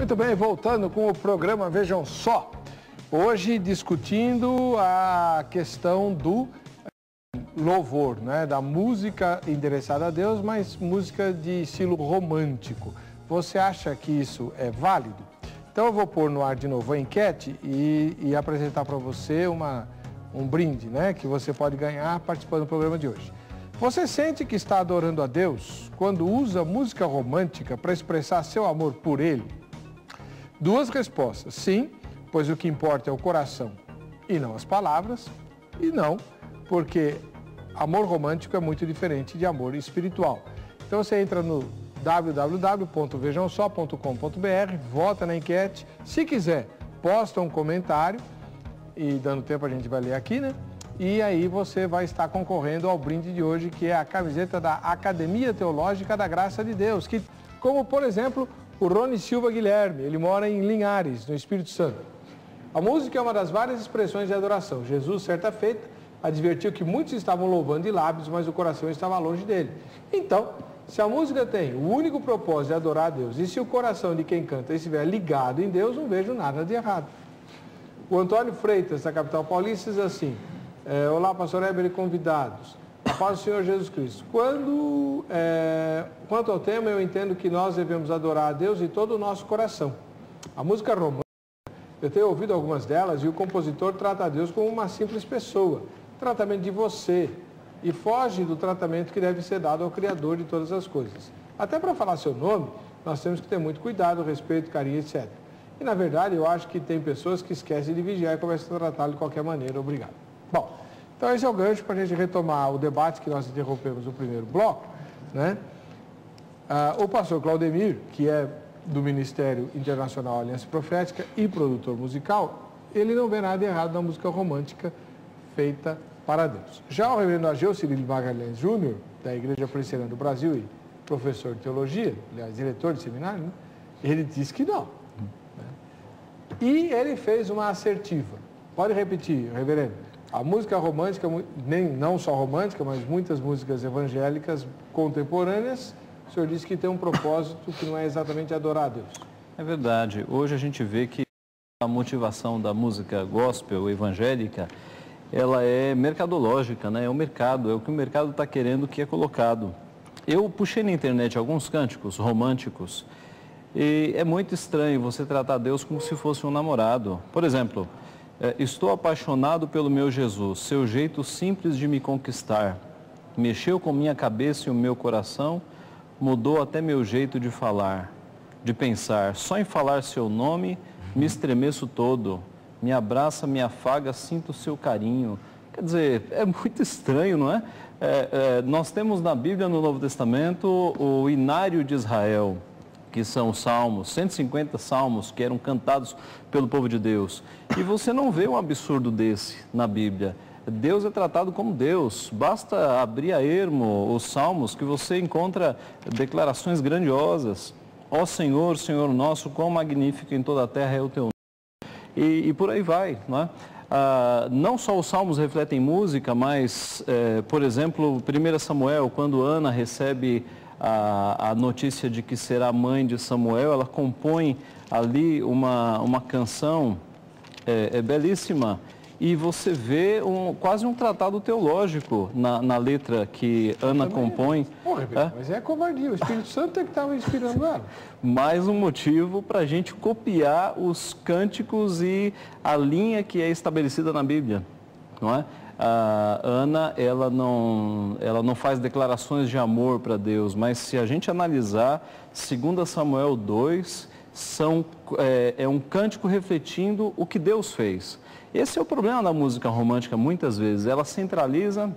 Muito bem, voltando com o programa Vejam Só. Hoje discutindo a questão do louvor, né? Da música endereçada a Deus, mas música de estilo romântico. Você acha que isso é válido? Então eu vou pôr no ar de novo a enquete e apresentar para você um brinde, né? Que você pode ganhar participando do programa de hoje. Você sente que está adorando a Deus quando usa música romântica para expressar seu amor por Ele? Duas respostas. Sim, pois o que importa é o coração e não as palavras. E não, porque amor romântico é muito diferente de amor espiritual. Então você entra no www.vejamsó.com.br, vota na enquete. Se quiser, posta um comentário e dando tempo a gente vai ler aqui, né? E aí você vai estar concorrendo ao brinde de hoje, que é a camiseta da Academia Teológica da Graça de Deus, que, como por exemplo, o Rony Silva Guilherme, ele mora em Linhares, no Espírito Santo. A música é uma das várias expressões de adoração. Jesus, certa feita, advertiu que muitos estavam louvando de lábios, mas o coração estava longe dele. Então, se a música tem o único propósito de adorar a Deus, e se o coração de quem canta estiver ligado em Deus, não vejo nada de errado. O Antônio Freitas, da capital paulista, diz assim: olá, pastor Heber e convidados. A paz do Senhor Jesus Cristo. Quanto ao tema, eu entendo que nós devemos adorar a Deus de todo o nosso coração. A música romântica, eu tenho ouvido algumas delas e o compositor trata a Deus como uma simples pessoa, tratamento de você, e foge do tratamento que deve ser dado ao Criador de todas as coisas. Até para falar seu nome, nós temos que ter muito cuidado, respeito, carinho, etc. E, na verdade, eu acho que tem pessoas que esquecem de vigiar e começam a tratá-lo de qualquer maneira. Obrigado. Bom, então esse é o gancho para a gente retomar o debate que nós interrompemos no primeiro bloco, né? O pastor Claudemir, que é do Ministério Internacional Aliança Profética e produtor musical, ele não vê nada errado na música romântica feita para Deus. Já o reverendo Ageu Cirilo Magalhães Júnior, da Igreja Presbiteriana do Brasil e professor de teologia, aliás, diretor de seminário, né? Ele diz que não. Né? E ele fez uma assertiva. Pode repetir, reverendo. A música romântica, não só romântica, mas muitas músicas evangélicas contemporâneas, o senhor disse que tem um propósito que não é exatamente adorar a Deus. É verdade. Hoje a gente vê que a motivação da música gospel evangélica, ela é mercadológica, né? É o mercado, é o que o mercado está querendo que é colocado. Eu puxei na internet alguns cânticos românticos e é muito estranho você tratar Deus como se fosse um namorado. Por exemplo, estou apaixonado pelo meu Jesus, seu jeito simples de me conquistar. Mexeu com minha cabeça e o meu coração, mudou até meu jeito de falar, de pensar. Só em falar seu nome, me estremeço todo. Me abraça, me afaga, sinto o seu carinho. Quer dizer, é muito estranho, não é? Nós temos na Bíblia, no Novo Testamento, o Inário de Israel, que são os salmos, 150 salmos que eram cantados pelo povo de Deus. E você não vê um absurdo desse na Bíblia. Deus é tratado como Deus. Basta abrir a ermo os salmos que você encontra declarações grandiosas. Ó Senhor, Senhor nosso, quão magnífico em toda a terra é o teu nome. E por aí vai, não é? Não só os salmos refletem música, mas, por exemplo, 1 Samuel, quando Ana recebe a notícia de que será mãe de Samuel, ela compõe ali uma canção belíssima. E você vê quase um tratado teológico na letra que Ana compõe. Mas é covardia, o Espírito Santo é que estava inspirando ela. Mais um motivo para a gente copiar os cânticos e a linha que é estabelecida na Bíblia, não é? A Ana, ela não faz declarações de amor para Deus, mas se a gente analisar, 2 Samuel 2, é um cântico refletindo o que Deus fez. Esse é o problema da música romântica muitas vezes, ela centraliza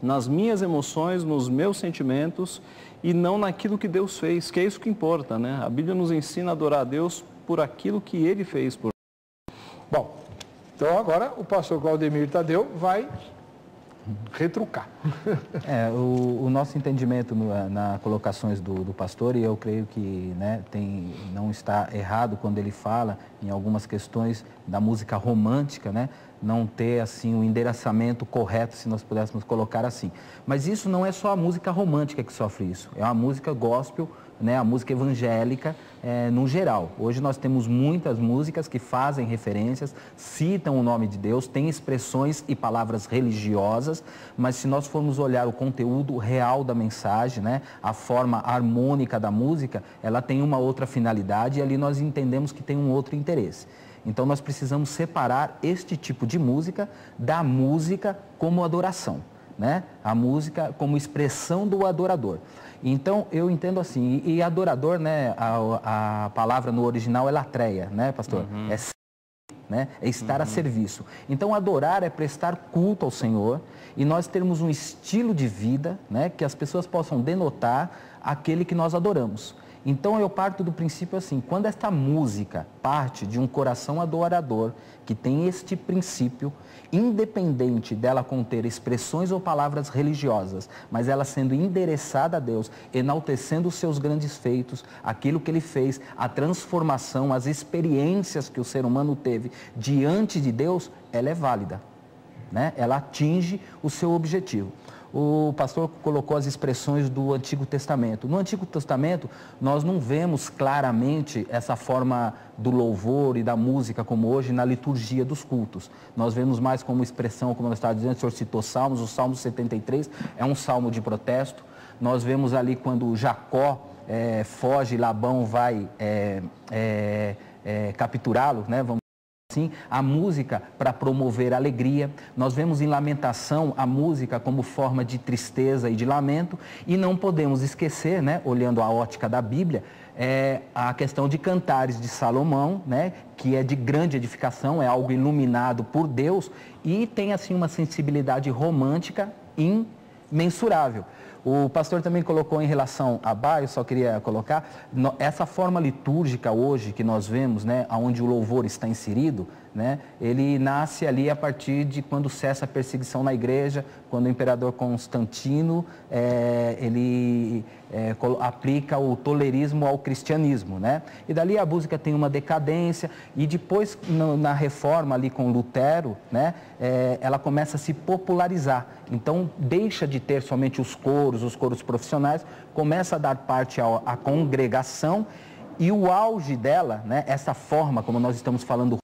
nas minhas emoções, nos meus sentimentos e não naquilo que Deus fez, que é isso que importa, né? A Bíblia nos ensina a adorar a Deus por aquilo que Ele fez por nós. Bom, então agora o pastor Claudemir Tadeu vai retrucar. O nosso entendimento nas colocações do pastor, e eu creio que, né, não está errado quando ele fala em algumas questões da música romântica, né, não ter assim um endereçamento correto, se nós pudéssemos colocar assim. Mas isso não é só a música romântica que sofre isso, é a música gospel né, a música evangélica no geral. Hoje nós temos muitas músicas que fazem referências, citam o nome de Deus, têm expressões e palavras religiosas, mas se nós formos olhar o conteúdo real da mensagem, né, a forma harmônica da música, ela tem uma outra finalidade e ali nós entendemos que tem um outro interesse. Então nós precisamos separar este tipo de música da música como adoração, né? A música como expressão do adorador. Então, eu entendo assim, e adorador, né, a palavra no original é latreia, né, pastor? É né? É estar a serviço. Então, adorar é prestar culto ao Senhor e nós termos um estilo de vida, né, que as pessoas possam denotar aquele que nós adoramos. Então, eu parto do princípio assim, quando esta música parte de um coração adorador, que tem este princípio, independente dela conter expressões ou palavras religiosas, mas ela sendo endereçada a Deus, enaltecendo os seus grandes feitos, aquilo que Ele fez, a transformação, as experiências que o ser humano teve diante de Deus, ela é válida, né? Ela atinge o seu objetivo. O pastor colocou as expressões do Antigo Testamento. No Antigo Testamento, nós não vemos claramente essa forma do louvor e da música como hoje na liturgia dos cultos. Nós vemos mais como expressão, como eu estava dizendo, o senhor citou Salmos, o Salmo 73 é um salmo de protesto. Nós vemos ali quando Jacó foge, Labão vai capturá-lo, né? Sim, a música para promover alegria. Nós vemos em Lamentação a música como forma de tristeza e de lamento, e não podemos esquecer, né, olhando a ótica da Bíblia, a questão de Cantares de Salomão, né, que é de grande edificação, é algo iluminado por Deus e tem assim uma sensibilidade romântica imensurável. O pastor também colocou em relação a Bach, eu só queria colocar, essa forma litúrgica hoje que nós vemos, né, onde o louvor está inserido, né, ele nasce ali a partir de quando cessa a perseguição na igreja, quando o imperador Constantino, ele aplica o tolerismo ao cristianismo, né? E dali a música tem uma decadência e depois na reforma ali com Lutero, né, ela começa a se popularizar. Então deixa de ter somente os coros profissionais, começa a dar parte à congregação e o auge dela, né, essa forma como nós estamos falando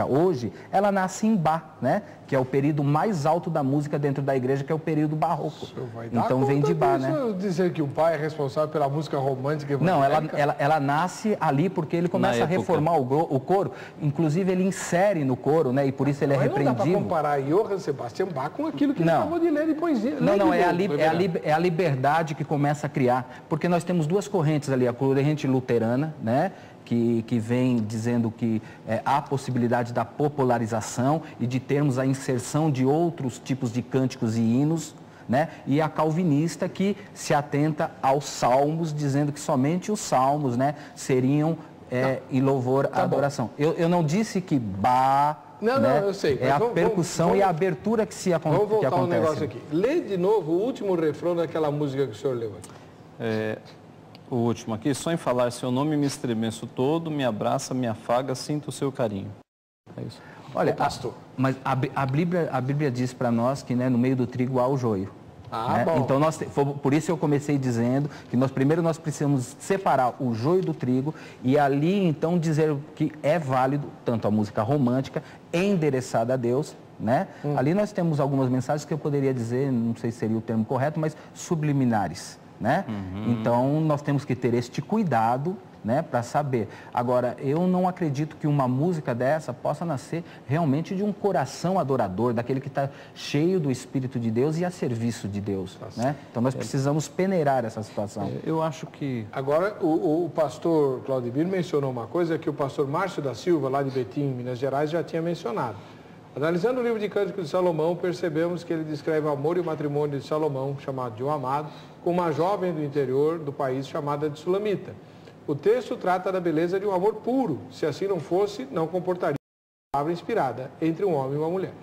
hoje, ela nasce em Bach, né? Que é o período mais alto da música dentro da igreja, que é o período barroco. Então vem de Bach, né? Dizer que o pai é responsável pela música romântica evangélica? Não, ela nasce ali porque ele começa a reformar o coro, inclusive ele insere no coro, né? E por isso ele é repreendido. Não dá para comparar Johann Sebastian Bach com aquilo que ele acabou de ler de poesia. Não, é a liberdade que começa a criar, porque nós temos duas correntes ali, a corrente luterana, né? Que vem dizendo que há possibilidade da popularização e de termos a inserção de outros tipos de cânticos e hinos, né? E a calvinista que se atenta aos salmos, dizendo que somente os salmos, né, seriam em louvor à adoração. Eu não disse que Bach... Não, né, eu sei. É a percussão e a abertura que acontece. Vamos voltar um negócio aqui. Lê de novo o último refrão daquela música que o senhor leu aqui. O último aqui, só em falar seu nome me estremeço todo, me abraça, me afaga, sinto o seu carinho. É isso. Olha, pastor. Mas a Bíblia diz para nós que, né, no meio do trigo há o joio. Né? Bom. Então, por isso eu comecei dizendo que primeiro nós precisamos separar o joio do trigo e ali então dizer que é válido tanto a música romântica endereçada a Deus, né? Ali nós temos algumas mensagens que eu poderia dizer, não sei se seria o termo correto, mas subliminares. Né? Então, nós temos que ter este cuidado, né, para saber. Agora, eu não acredito que uma música dessa possa nascer realmente de um coração adorador, daquele que está cheio do Espírito de Deus e a serviço de Deus. Né? Então, nós precisamos peneirar essa situação. Eu acho que... Agora, o pastor Claudibir mencionou uma coisa que o pastor Márcio da Silva, lá de Betim, Minas Gerais, já tinha mencionado. Analisando o livro de Cânticos de Salomão, percebemos que ele descreve o amor e o matrimônio de Salomão, chamado de um amado, com uma jovem do interior do país chamada de Sulamita. O texto trata da beleza de um amor puro. Se assim não fosse, não comportaria uma palavra inspirada entre um homem e uma mulher.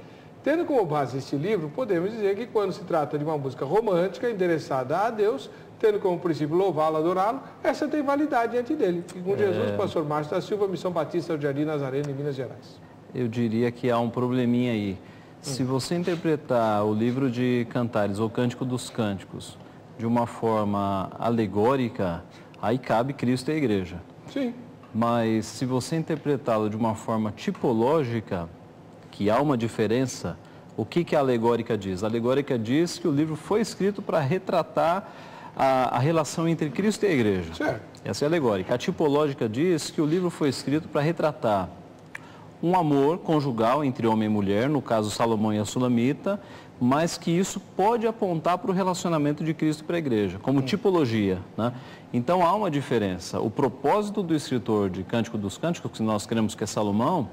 Tendo como base este livro, podemos dizer que quando se trata de uma música romântica endereçada a Deus, tendo como princípio louvá-lo, adorá-lo, essa tem validade diante dele. E com Jesus, pastor Márcio da Silva, Missão Batista do Jardim Nazareno, em Minas Gerais. Eu diria que há um probleminha aí. Se você interpretar o livro de Cantares, ou Cântico dos Cânticos, de uma forma alegórica, aí cabe Cristo e a igreja. Sim. Mas se você interpretá-lo de uma forma tipológica, que há uma diferença, o que a alegórica diz? A alegórica diz que o livro foi escrito para retratar a relação entre Cristo e a igreja. Certo. Essa é a alegórica. A tipológica diz que o livro foi escrito para retratar um amor conjugal entre homem e mulher, no caso Salomão e a Sulamita, mas que isso pode apontar para o relacionamento de Cristo para a igreja, como tipologia, né? Então há uma diferença. O propósito do escritor de Cântico dos Cânticos, que nós cremos que é Salomão,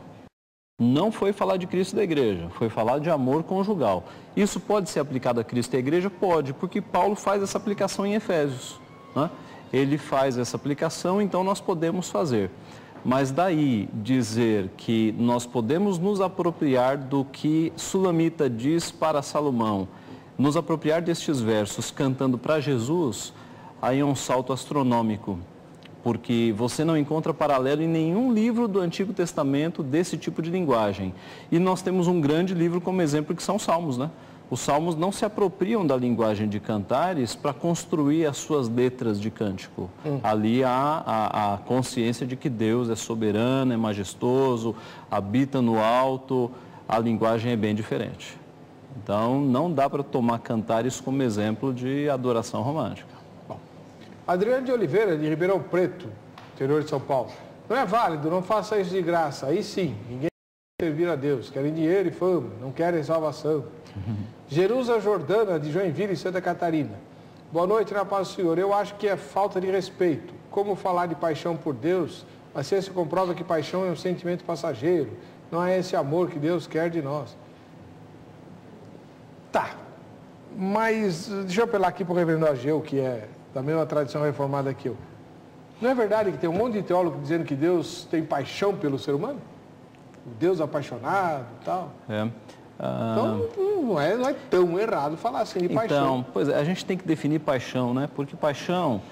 não foi falar de Cristo e da igreja, foi falar de amor conjugal. Isso pode ser aplicado a Cristo e à igreja? Pode, porque Paulo faz essa aplicação em Efésios, né? Ele faz essa aplicação, então nós podemos fazer. Mas daí dizer que nós podemos nos apropriar do que Sulamita diz para Salomão, nos apropriar destes versos cantando para Jesus, aí é um salto astronômico, porque você não encontra paralelo em nenhum livro do Antigo Testamento desse tipo de linguagem. E nós temos um grande livro como exemplo que são os Salmos, né? Os Salmos não se apropriam da linguagem de cantares para construir as suas letras de cântico. Ali há a consciência de que Deus é soberano, é majestoso, habita no alto, a linguagem é bem diferente. Então, não dá para tomar cantares como exemplo de adoração romântica. Bom, Adriano de Oliveira, de Ribeirão Preto, interior de São Paulo. Não é válido, não faça isso de graça. Aí sim, ninguém quer servir a Deus, querem dinheiro e fama, não querem salvação. Jerusa Jordana, de Joinville, Santa Catarina. Boa noite, na paz do Senhor. Eu acho que é falta de respeito. Como falar de paixão por Deus? A ciência comprova que paixão é um sentimento passageiro. Não é esse amor que Deus quer de nós. Tá, mas deixa eu apelar aqui para o reverendo Ageu, que é da mesma tradição reformada que eu. Não é verdade que tem um monte de teólogo dizendo que Deus tem paixão pelo ser humano? O Deus apaixonado e tal? Então, não é tão errado falar assim de paixão. Então, pois é, a gente tem que definir paixão, né? Porque paixão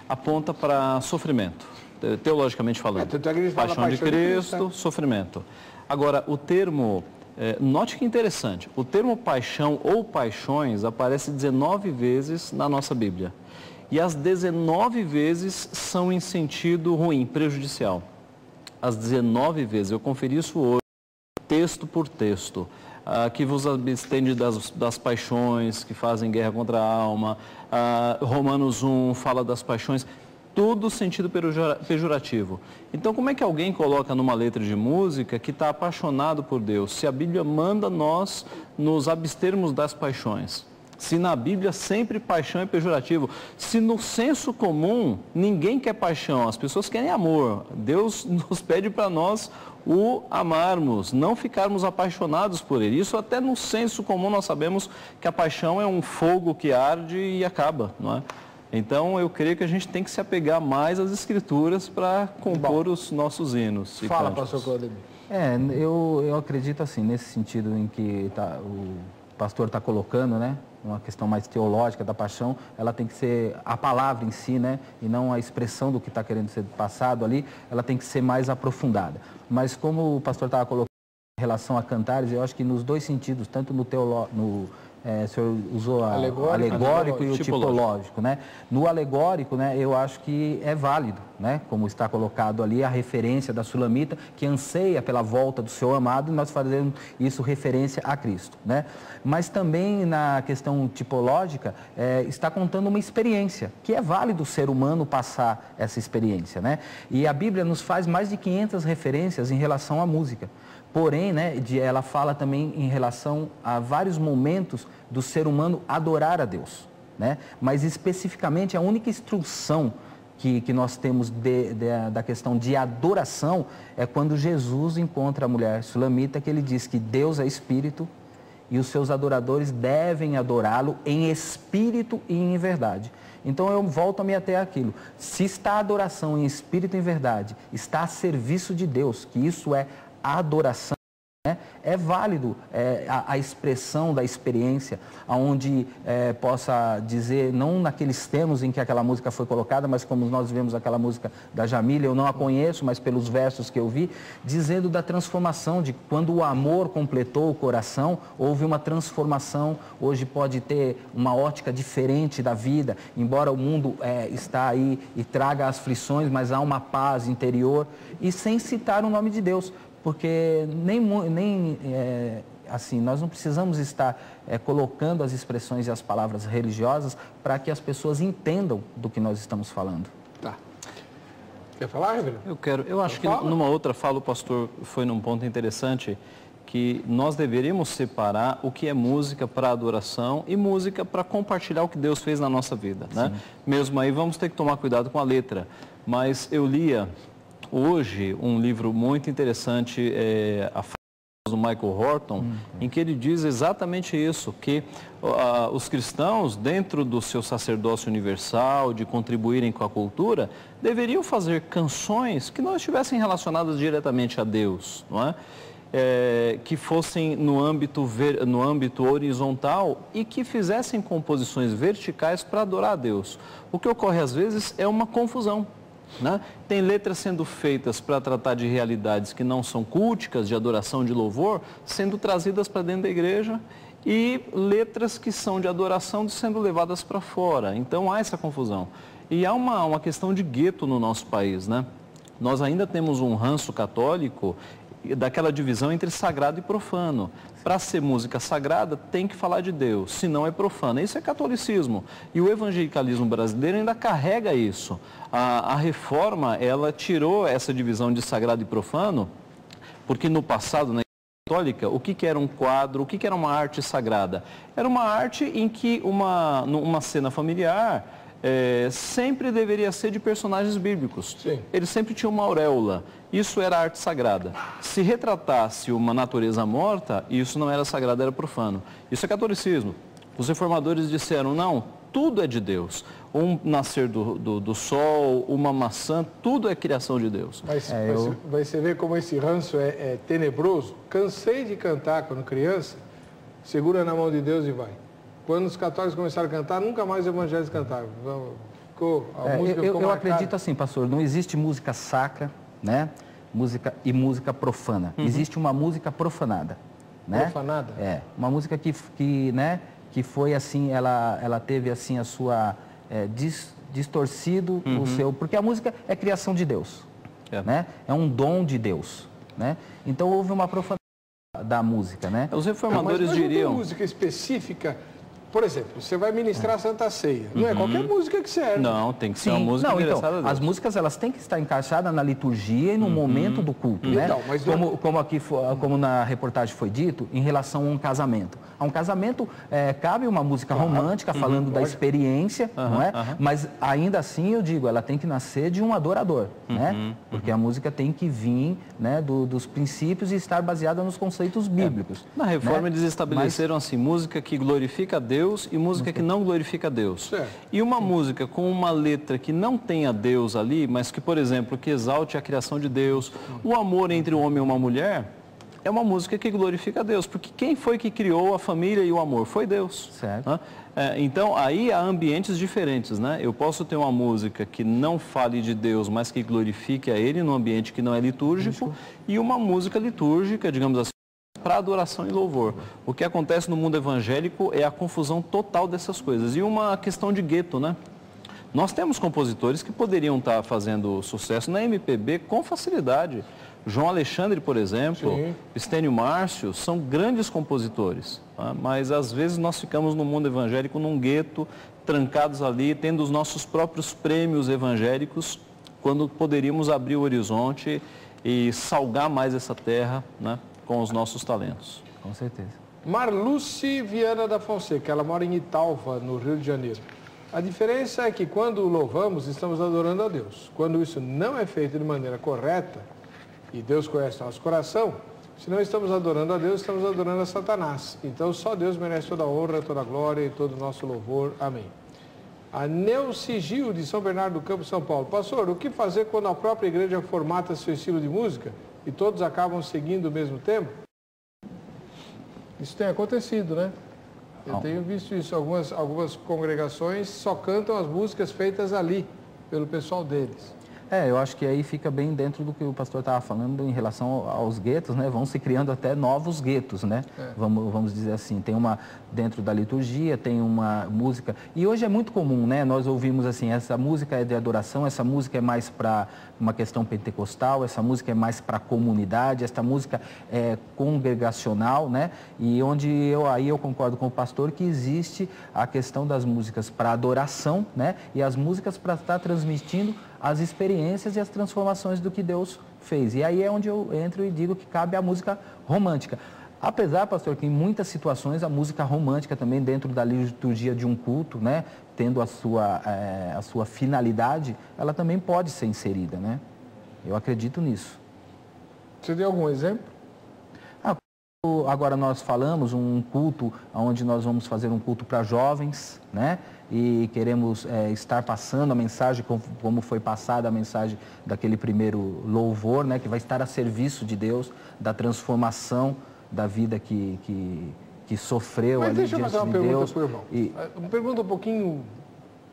aponta para sofrimento, teologicamente falando. Paixão de Cristo, sofrimento. Agora, o termo, note que interessante, o termo paixão ou paixões aparece 19 vezes na nossa Bíblia. E as 19 vezes são em sentido ruim, prejudicial. As 19 vezes, eu conferi isso hoje, texto por texto. Que vos abstende das paixões que fazem guerra contra a alma. Romanos 1 fala das paixões, tudo sentido pejorativo. Então, como é que alguém coloca numa letra de música que está apaixonado por Deus, se a Bíblia manda nós nos abstermos das paixões? Se na Bíblia sempre paixão é pejorativo. Se no senso comum ninguém quer paixão, as pessoas querem amor. Deus nos pede para nós o amarmos, não ficarmos apaixonados por ele. Isso até no senso comum nós sabemos que a paixão é um fogo que arde e acaba, não é? Então eu creio que a gente tem que se apegar mais às escrituras para compor os nossos hinos. Fala, pastor Claudemir. Eu acredito assim, nesse sentido em que o pastor está colocando, né? Uma questão mais teológica da paixão, ela tem que ser a palavra em si, né? E não a expressão do que está querendo ser passado ali, ela tem que ser mais aprofundada. Mas como o pastor estava colocando em relação a cantares, eu acho que nos dois sentidos, tanto no o senhor usou o alegórico e o tipológico, né? No alegórico, né, eu acho que é válido, né? Como está colocado ali a referência da Sulamita, que anseia pela volta do seu amado, e nós fazemos isso referência a Cristo, né? Mas também na questão tipológica, está contando uma experiência, que é válido o ser humano passar essa experiência, né? E a Bíblia nos faz mais de 500 referências em relação à música. Porém, né, ela fala também em relação a vários momentos do ser humano adorar a Deus, né? Mas especificamente a única instrução que nós temos da questão de adoração é quando Jesus encontra a mulher sulamita, que ele diz que Deus é espírito e os seus adoradores devem adorá-lo em espírito e em verdade. Então eu volto-me até aquilo. Se está a adoração em espírito e em verdade, está a serviço de Deus, que isso é a adoração, né? é válido a expressão da experiência, onde possa dizer, não naqueles termos em que aquela música foi colocada, mas como nós vemos aquela música da Jamília, eu não a conheço, mas pelos versos que eu vi, dizendo da transformação, de quando o amor completou o coração, houve uma transformação, hoje pode ter uma ótica diferente da vida, embora o mundo está aí e traga aflições, mas há uma paz interior, e sem citar o nome de Deus, porque assim, nós não precisamos estar colocando as expressões e as palavras religiosas para que as pessoas entendam do que nós estamos falando. Tá. Quer falar, Reverendo? Eu quero. Eu acho que numa outra fala o pastor foi num ponto interessante, que nós deveríamos separar o que é música para adoração e música para compartilhar o que Deus fez na nossa vida, né? Mesmo aí vamos ter que tomar cuidado com a letra. Mas eu lia hoje um livro muito interessante, a frase do Michael Horton, em que ele diz exatamente isso, que os cristãos, dentro do seu sacerdócio universal, de contribuírem com a cultura, deveriam fazer canções que não estivessem relacionadas diretamente a Deus, não é? Que fossem no âmbito horizontal e que fizessem composições verticais para adorar a Deus. O que ocorre às vezes é uma confusão, né? Tem letras sendo feitas para tratar de realidades que não são culticas, de adoração, de louvor, sendo trazidas para dentro da igreja, e letras que são de adoração sendo levadas para fora. Então há essa confusão. E há uma questão de gueto no nosso país, né? Nós ainda temos um ranço católico daquela divisão entre sagrado e profano. Para ser música sagrada, tem que falar de Deus, senão é profana. Isso é catolicismo. E o evangelicalismo brasileiro ainda carrega isso. A reforma, ela tirou essa divisão de sagrado e profano, porque no passado, na Igreja Católica, o que era um quadro, o que era uma arte sagrada? Era uma arte em que numa cena familiar, sempre deveria ser de personagens bíblicos. Sim. Eles sempre tinham uma auréola. Isso era arte sagrada. Se retratasse uma natureza morta, isso não era sagrado, era profano. Isso é catolicismo. Os reformadores disseram, não, tudo é de Deus. Um nascer do sol, uma maçã, tudo é criação de Deus. Você vê como esse ranço é tenebroso. Cansei de cantar quando criança, segura na mão de Deus e vai. Quando os católicos começaram a cantar, nunca mais os evangélicos cantaram. Eu acredito assim, pastor, não existe música sacra, né? Música profana. Existe uma música profanada, né? Profanada? Uma música que foi assim, ela teve assim a sua distorcido o seu, porque a música é criação de Deus, né? É um dom de Deus, né? Então houve uma profanação da música, né? Os reformadores mas diriam... não tem música específica. Por exemplo, você vai ministrar a Santa Ceia. Não é qualquer música que serve. Não, tem que ser uma música endereçada a Deus. As músicas elas têm que estar encaixadas na liturgia e no momento do culto, né? Então, mas como na reportagem foi dito, em relação a um casamento. A um casamento cabe uma música romântica falando da experiência, não é? Mas ainda assim eu digo, ela tem que nascer de um adorador, né? Porque a música tem que vir, né, dos princípios e estar baseada nos conceitos bíblicos. Na reforma, né? eles estabeleceram assim, música que glorifica a Deus e música que não glorifica a Deus. Certo. E uma música com uma letra que não tenha Deus ali, mas que, por exemplo, que exalte a criação de Deus, o amor entre um homem e uma mulher, é uma música que glorifica a Deus, porque quem foi que criou a família e o amor? Foi Deus. Certo. Né? Então, aí há ambientes diferentes, né? Eu posso ter uma música que não fale de Deus, mas que glorifique a Ele num ambiente que não é litúrgico, e uma música litúrgica, digamos assim, para adoração e louvor. O que acontece no mundo evangélico é a confusão total dessas coisas. E uma questão de gueto, né? Nós temos compositores que poderiam estar fazendo sucesso na MPB com facilidade. João Alexandre, por exemplo, Estênio Márcio, são grandes compositores. Tá? Mas às vezes nós ficamos no mundo evangélico num gueto, trancados ali, tendo os nossos próprios prêmios evangélicos, quando poderíamos abrir o horizonte e salgar mais essa terra, né, com os nossos talentos. Com certeza. Marluce Viana da Fonseca, ela mora em Italva, no Rio de Janeiro. A diferença é que quando louvamos, estamos adorando a Deus. Quando isso não é feito de maneira correta, e Deus conhece nosso coração, se não estamos adorando a Deus, estamos adorando a Satanás. Então só Deus merece toda a honra, toda a glória e todo o nosso louvor. Amém. A Neuci Gil, de São Bernardo do Campo, São Paulo. Pastor, o que fazer quando a própria igreja formata seu estilo de música e todos acabam seguindo o mesmo tempo? Isso tem acontecido, né? Eu tenho visto isso. Algumas congregações só cantam as músicas feitas ali, pelo pessoal deles. Eu acho que aí fica bem dentro do que o pastor estava falando em relação aos guetos, né? Vão se criando até novos guetos, né? Vamos dizer assim, tem uma dentro da liturgia, tem uma música, e hoje é muito comum, né? Nós ouvimos assim, essa música é de adoração, essa música é mais para uma questão pentecostal, essa música é mais para a comunidade, essa música é congregacional, né? E onde eu concordo com o pastor que existe a questão das músicas para adoração, né? E as músicas para estar transmitindo as experiências e as transformações do que Deus fez. E aí é onde eu entro e digo que cabe a música romântica. Apesar, pastor, que em muitas situações a música romântica também dentro da liturgia de um culto, né, tendo a sua finalidade, ela também pode ser inserida, né? Eu acredito nisso. Você deu algum exemplo? Agora nós falamos um culto onde nós vamos fazer um culto para jovens, né? E queremos estar passando a mensagem como foi passada a mensagem daquele primeiro louvor, né? Que vai estar a serviço de Deus, da transformação da vida que sofreu ali diante de Deus. Mas deixa eu fazer uma pergunta para o irmão. Uma pergunta um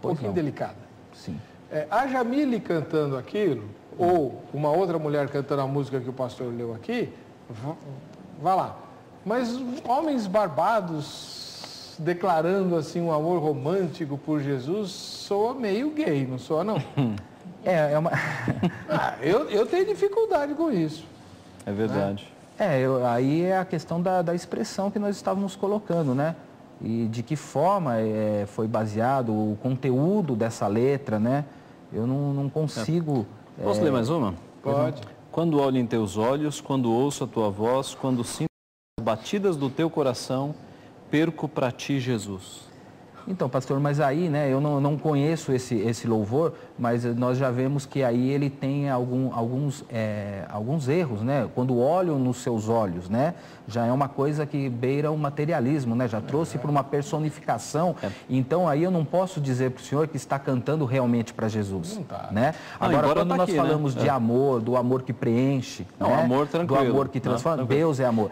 pouquinho delicada. Sim. A Jamile cantando aquilo, ou uma outra mulher cantando a música que o pastor leu aqui, vá lá. Mas homens barbados declarando assim um amor romântico por Jesus soa meio gay, não soa não? Eu tenho dificuldade com isso. É verdade. Aí é a questão da expressão que nós estávamos colocando, né? E de que forma foi baseado o conteúdo dessa letra, né? Eu não consigo... Posso ler mais uma? Pode. Quando olho em teus olhos, quando ouço a tua voz, quando sinto as batidas do teu coração, perco para ti, Jesus. Então, pastor, mas aí, né, eu não conheço esse louvor, mas nós já vemos que aí ele tem alguns erros, né? Quando olho nos seus olhos, né? Já é uma coisa que beira o materialismo, né? Já trouxe para uma personificação. Então, aí eu não posso dizer para o senhor que está cantando realmente para Jesus, não tá. né? Agora, quando nós falamos de amor, do amor que preenche, né? Amor tranquilo, do amor que transforma, Deus é amor.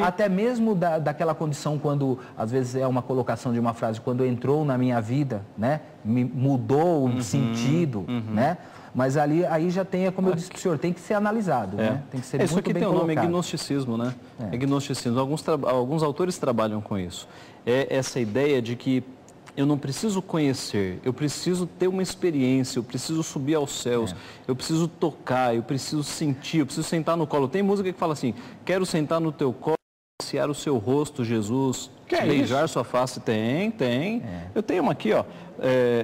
Até mesmo daquela condição quando, às vezes é uma colocação de uma frase, quando entrou na minha vida, né? Me mudou o sentido, né? Mas aí já tem, como eu disse para o senhor, tem que ser analisado, né? Tem que ser isso muito aqui bem tem o nome colocado. gnosticismo, né? Gnosticismo. Alguns autores trabalham com isso. É essa ideia de que eu não preciso conhecer, eu preciso ter uma experiência, eu preciso subir aos céus, eu preciso tocar, eu preciso sentir, eu preciso sentar no colo. Tem música que fala assim, quero sentar no teu colo, acariciar o seu rosto, Jesus, beijar sua face. Tem. Eu tenho uma aqui, ó.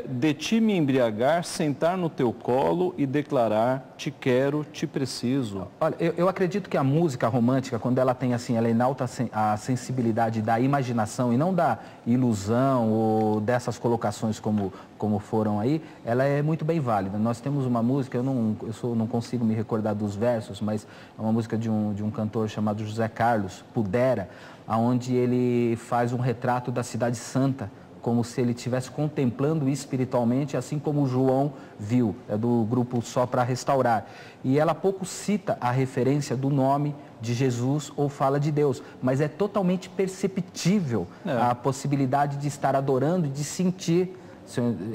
De ti me embriagar, sentar no teu colo e declarar, te quero, te preciso. Olha, eu acredito que a música romântica, quando ela tem assim, ela enalta a sensibilidade da imaginação e não da ilusão ou dessas colocações como foram aí, ela é muito bem válida. Nós temos uma música, eu não consigo me recordar dos versos, mas é uma música de um cantor chamado José Carlos, Pudera, onde ele faz um retrato da Cidade Santa, como se ele estivesse contemplando espiritualmente, assim como João viu, é do grupo Só para Restaurar. E ela pouco cita a referência do nome de Jesus ou fala de Deus, mas é totalmente perceptível a possibilidade de estar adorando e de sentir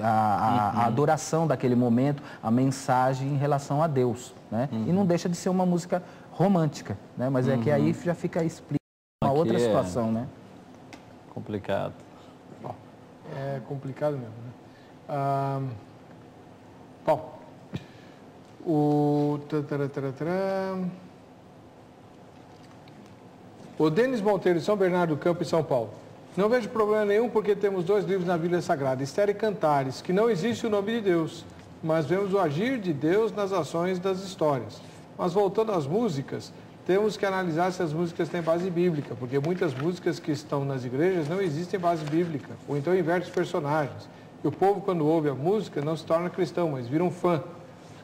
a adoração daquele momento, a mensagem em relação a Deus, né? E não deixa de ser uma música romântica, né? Mas é que aí já fica explícito uma outra situação, né? Complicado. É complicado mesmo, né? Bom, o Denis Monteiro, de São Bernardo do Campo, em São Paulo. Não vejo problema nenhum porque temos 2 livros na Bíblia Sagrada, Esther e Cantares, que não existe o nome de Deus, mas vemos o agir de Deus nas ações das histórias. Mas voltando às músicas, temos que analisar se as músicas têm base bíblica, porque muitas músicas que estão nas igrejas não existem base bíblica, ou então inverte os personagens. E o povo, quando ouve a música, não se torna cristão, mas vira um fã.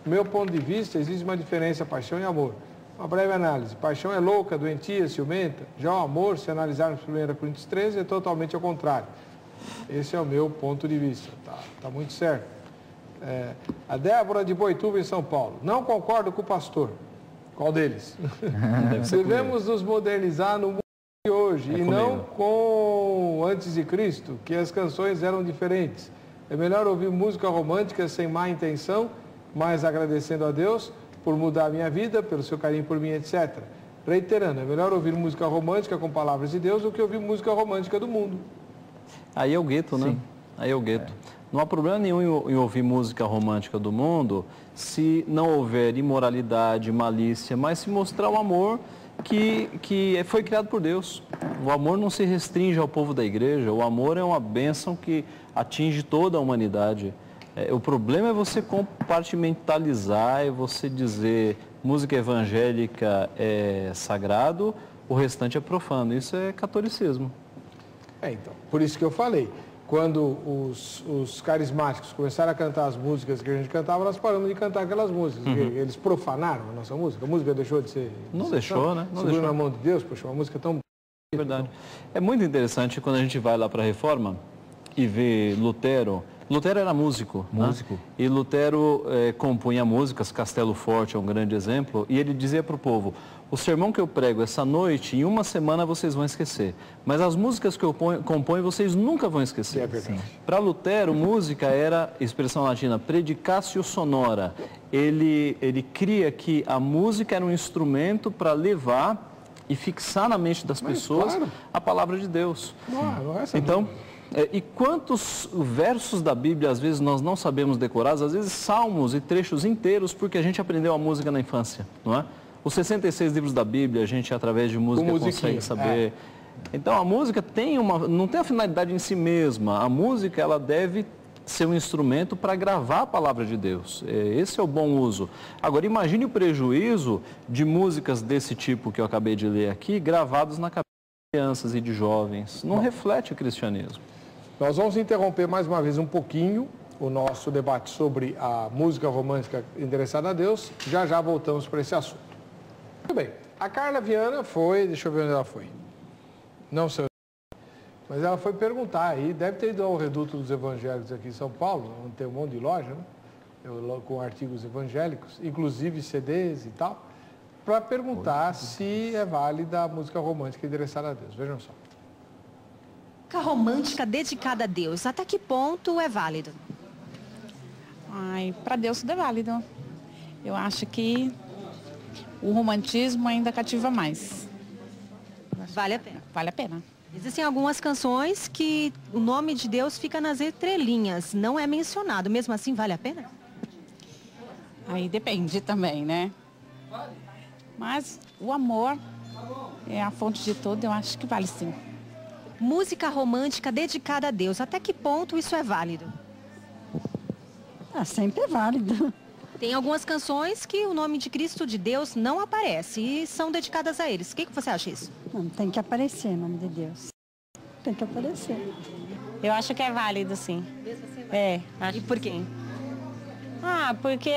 Do meu ponto de vista, existe uma diferença, paixão e amor. Uma breve análise. Paixão é louca, doentia, ciumenta. Já o amor, se analisarmos 1 Coríntios 13, é totalmente ao contrário. Esse é o meu ponto de vista. Tá muito certo. A Débora de Boituva, em São Paulo. Não concordo com o pastor. Qual deles? Devemos nos modernizar no mundo hoje, e não com Antes de Cristo, que as canções eram diferentes. É melhor ouvir música romântica sem má intenção, mas agradecendo a Deus por mudar a minha vida, pelo seu carinho por mim, etc. Reiterando, é melhor ouvir música romântica com palavras de Deus do que ouvir música romântica do mundo. Aí é o gueto, né? Sim. Aí é o gueto. Não há problema nenhum em ouvir música romântica do mundo se não houver imoralidade, malícia, mas se mostrar o amor que foi criado por Deus. O amor não se restringe ao povo da igreja, o amor é uma bênção que atinge toda a humanidade. O problema é você compartimentalizar, é você dizer música evangélica é sagrado, o restante é profano. Isso é catolicismo. Então, por isso que eu falei. Quando os carismáticos começaram a cantar as músicas que a gente cantava, nós paramos de cantar aquelas músicas. Eles profanaram a nossa música. A música deixou de ser... Não deixou, né? Não segurando deixou. na mão de Deus, poxa, uma música tão... É verdade. É muito interessante quando a gente vai lá para a Reforma e vê Lutero. Lutero era músico, Músico. né? E Lutero compunha músicas, Castelo Forte é um grande exemplo, e ele dizia para o povo, o sermão que eu prego essa noite, em uma semana vocês vão esquecer, mas as músicas que eu componho vocês nunca vão esquecer. É verdade. Para Lutero, música era, expressão latina, predicatio sonora. Ele cria que a música era um instrumento para levar e fixar na mente das pessoas claro. a palavra de Deus. Não é essa Então, e quantos versos da Bíblia, às vezes, nós não sabemos decorar, às vezes salmos e trechos inteiros, porque a gente aprendeu a música na infância, não é? Os 66 livros da Bíblia, a gente, através de música, consegue saber. Então, a música não tem a finalidade em si mesma. A música, ela deve ser um instrumento para gravar a palavra de Deus. Esse é o bom uso. Agora, imagine o prejuízo de músicas desse tipo que eu acabei de ler aqui, gravados na cabeça de crianças e de jovens. Não reflete o cristianismo. Nós vamos interromper mais uma vez um pouquinho o nosso debate sobre a música romântica endereçada a Deus. Já já voltamos para esse assunto. Muito bem. A Carla Viana foi, deixa eu ver onde ela foi. Não sei, mas ela foi perguntar aí, deve ter ido ao Reduto dos Evangélicos aqui em São Paulo, onde tem um monte de loja, né? Com artigos evangélicos, inclusive CDs e tal, para perguntar se é válida a música romântica endereçada a Deus. Vejam só. Música romântica dedicada a Deus, até que ponto é válido? Para Deus tudo é válido. Eu acho que o romantismo ainda cativa mais. Vale a pena. Vale a pena. Existem algumas canções que o nome de Deus fica nas entrelinhas, não é mencionado. Mesmo assim, vale a pena? Aí depende também, né? Mas o amor é a fonte de tudo, eu acho que vale sim. Música romântica dedicada a Deus, até que ponto isso é válido? Sempre é válido. Tem algumas canções que o nome de Cristo, de Deus, não aparece e são dedicadas a eles. O que você acha isso? Não, tem que aparecer o nome de Deus. Tem que aparecer. Eu acho que é válido, sim. É. E por quê? Porque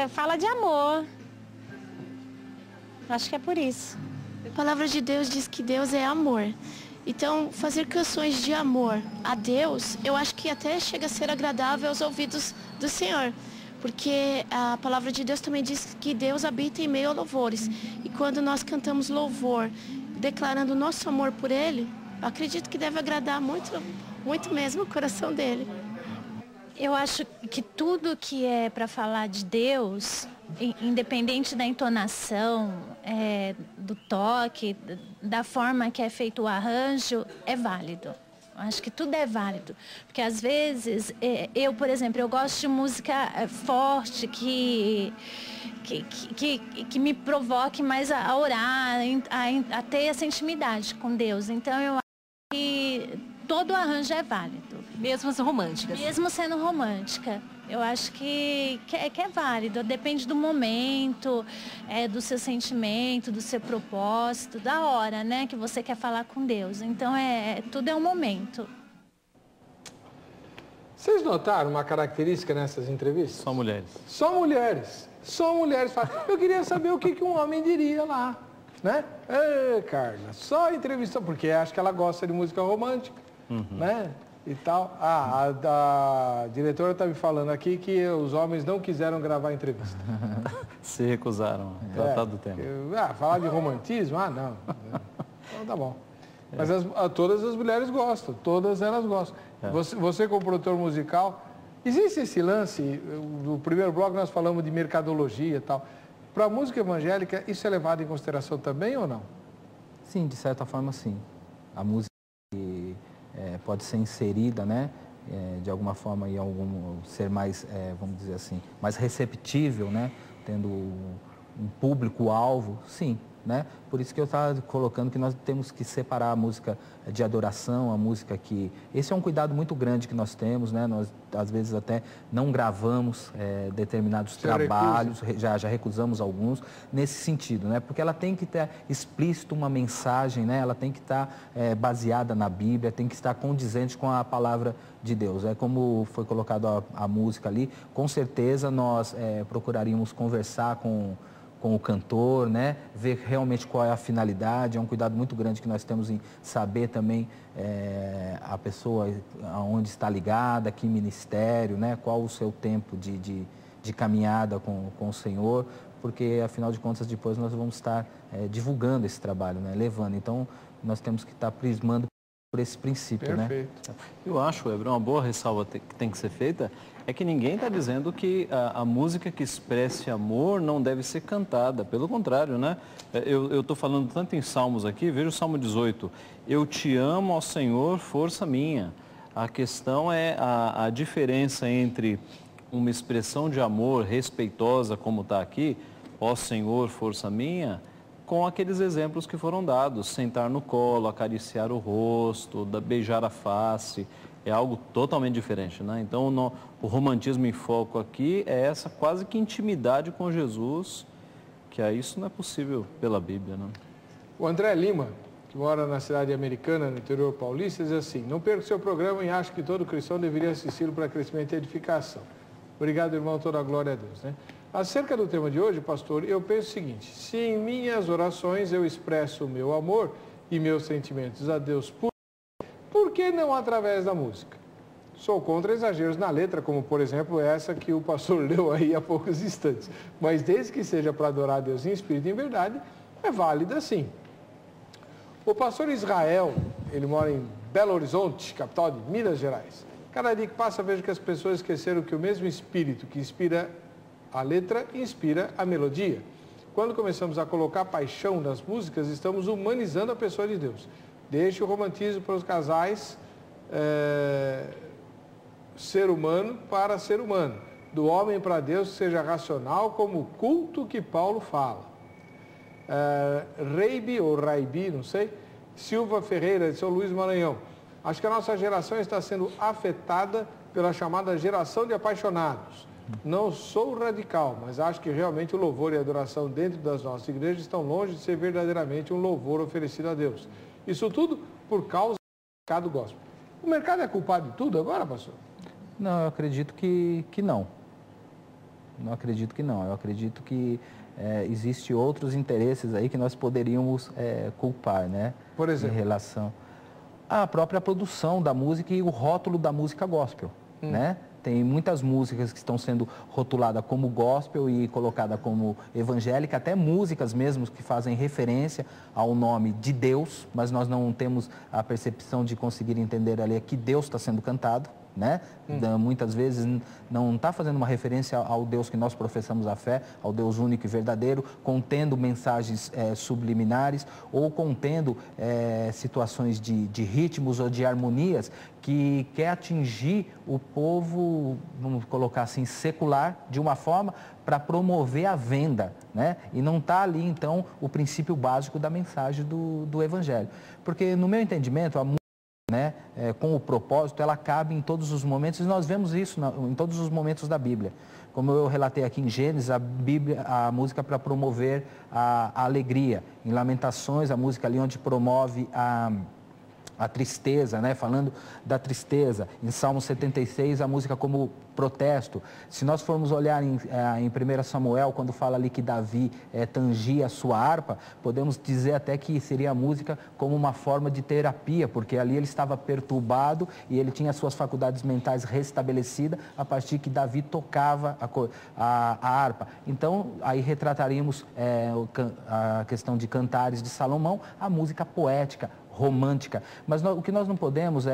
fala de amor. Acho que é por isso. A palavra de Deus diz que Deus é amor. Então, fazer canções de amor a Deus, eu acho que até chega a ser agradável aos ouvidos do Senhor. Porque a palavra de Deus também diz que Deus habita em meio a louvores. E quando nós cantamos louvor, declarando o nosso amor por Ele, eu acredito que deve agradar muito, muito mesmo o coração dele. Eu acho que tudo que é para falar de Deus, independente da entonação, do toque, da forma que é feito o arranjo, é válido. Eu acho que tudo é válido. Porque às vezes, eu, por exemplo, eu gosto de música forte, que me provoque mais a orar, a ter essa intimidade com Deus. Então eu acho que todo arranjo é válido. Mesmo sendo românticas? Mesmo sendo romântica. Eu acho que é válido, depende do momento, do seu sentimento, do seu propósito, da hora, né, que você quer falar com Deus. Então, tudo é um momento. Vocês notaram uma característica nessas entrevistas? Só mulheres. Só mulheres. Só mulheres falam. Eu queria saber o que um homem diria lá, né? Carla, só entrevista, porque acho que ela gosta de música romântica, né? E tal. A diretora está me falando aqui que os homens não quiseram gravar a entrevista. Se recusaram a tratar do tema. Falar de romantismo? Não. Então tá bom. Mas todas as mulheres gostam, todas elas gostam. Você como produtor musical, existe esse lance, no primeiro bloco nós falamos de mercadologia e tal. Para a música evangélica, isso é levado em consideração também ou não? Sim, de certa forma sim. A música pode ser inserida, né? De alguma forma, em ser mais, vamos dizer assim, mais receptível, né? Tendo um público-alvo, sim. Né? Por isso que eu estava colocando que nós temos que separar a música de adoração, a música que... Esse é um cuidado muito grande que nós temos, né? Nós, às vezes, até não gravamos determinados trabalhos, já recusamos alguns, nesse sentido, né? Porque ela tem que ter explícito uma mensagem, né? Ela tem que estar baseada na Bíblia, tem que estar condizente com a palavra de Deus. É como foi colocado a música ali, com certeza nós procuraríamos conversar com o cantor, né? Ver realmente qual é a finalidade, é um cuidado muito grande que nós temos em saber também a pessoa aonde está ligada, que ministério, né? Qual o seu tempo de caminhada com o Senhor, porque afinal de contas depois nós vamos estar divulgando esse trabalho, né? Levando, então nós temos que estar prismando por esse princípio, Perfeito. Né? Eu acho, Weber, uma boa ressalva que tem que ser feita é que ninguém está dizendo que a música que expresse amor não deve ser cantada. Pelo contrário, né? Eu estou falando tanto em salmos aqui, veja o Salmo 18. Eu te amo, ó Senhor, força minha. A questão é a diferença entre uma expressão de amor respeitosa, como está aqui, ó Senhor, força minha, com aqueles exemplos que foram dados, sentar no colo, acariciar o rosto, beijar a face, é algo totalmente diferente, né? Então, o romantismo em foco aqui é essa quase que intimidade com Jesus, que isso não é possível pela Bíblia, né? O André Lima, que mora na cidade americana, no interior paulista, diz assim: não perca o seu programa e acho que todo cristão deveria assisti-lo para crescimento e edificação. Obrigado, irmão, toda a glória a Deus, né? Acerca do tema de hoje, pastor, eu penso o seguinte: se em minhas orações eu expresso o meu amor e meus sentimentos a Deus, por que não através da música? Sou contra exageros na letra, como por exemplo essa que o pastor leu aí há poucos instantes. Mas desde que seja para adorar a Deus em espírito e em verdade, é válida sim. O pastor Israel, ele mora em Belo Horizonte, capital de Minas Gerais. Cada dia que passa vejo que as pessoas esqueceram que o mesmo espírito que inspira a letra inspira a melodia. Quando começamos a colocar paixão nas músicas, estamos humanizando a pessoa de Deus. Deixe o romantismo para os casais, ser humano para ser humano. Do homem para Deus, seja racional como o culto que Paulo fala. Reibi ou Raibi, não sei, Silva Ferreira, de São Luís Maranhão. Acho que a nossa geração está sendo afetada pela chamada geração de apaixonados. Não sou radical, mas acho que realmente o louvor e a adoração dentro das nossas igrejas estão longe de ser verdadeiramente um louvor oferecido a Deus. Isso tudo por causa do mercado gospel. O mercado é culpado de tudo agora, pastor? Não, eu acredito que não. Não acredito que não. Eu acredito que existem outros interesses aí que nós poderíamos culpar, né? Por exemplo? Em relação à própria produção da música e o rótulo da música gospel, né? Tem muitas músicas que estão sendo rotuladas como gospel e colocadas como evangélica, até músicas mesmo que fazem referência ao nome de Deus, mas nós não temos a percepção de conseguir entender ali que Deus está sendo cantado, né? Muitas vezes não está fazendo uma referência ao Deus que nós professamos a fé, ao Deus único e verdadeiro, contendo mensagens subliminares ou contendo situações de ritmos ou de harmonias que quer atingir o povo, vamos colocar assim, secular, de uma forma para promover a venda, né? E não está ali, então, o princípio básico da mensagem do Evangelho. Porque, no meu entendimento, a música, né, com o propósito, ela cabe em todos os momentos, e nós vemos isso em todos os momentos da Bíblia. Como eu relatei aqui em Gênesis, a música para promover a alegria. Em Lamentações, a música ali onde promove a tristeza, né? Falando da tristeza. Em Salmo 76, a música como protesto. Se nós formos olhar em 1 Samuel, quando fala ali que Davi tangia a sua harpa, podemos dizer até que seria a música como uma forma de terapia, porque ali ele estava perturbado e ele tinha suas faculdades mentais restabelecidas a partir que Davi tocava a harpa. Então, aí retrataríamos a questão de Cantares de Salomão, a música poética, romântica. Mas o que nós não podemos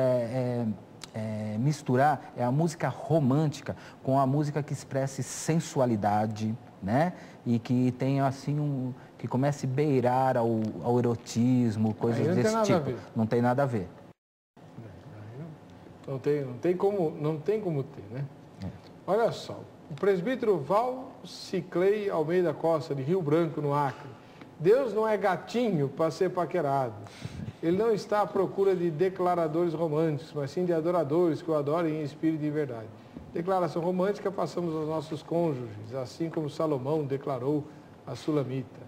misturar é a música romântica com a música que expresse sensualidade, né? E que tenha assim que comece a beirar ao erotismo, coisas desse tipo. Não tem nada a ver. Não tem como ter, né? Olha só, o presbítero Valciclei Almeida Costa, de Rio Branco, no Acre. Deus não é gatinho para ser paquerado. Ele não está à procura de declaradores românticos, mas sim de adoradores que o adorem em espírito e verdade. Declaração romântica passamos aos nossos cônjuges, assim como Salomão declarou a Sulamita.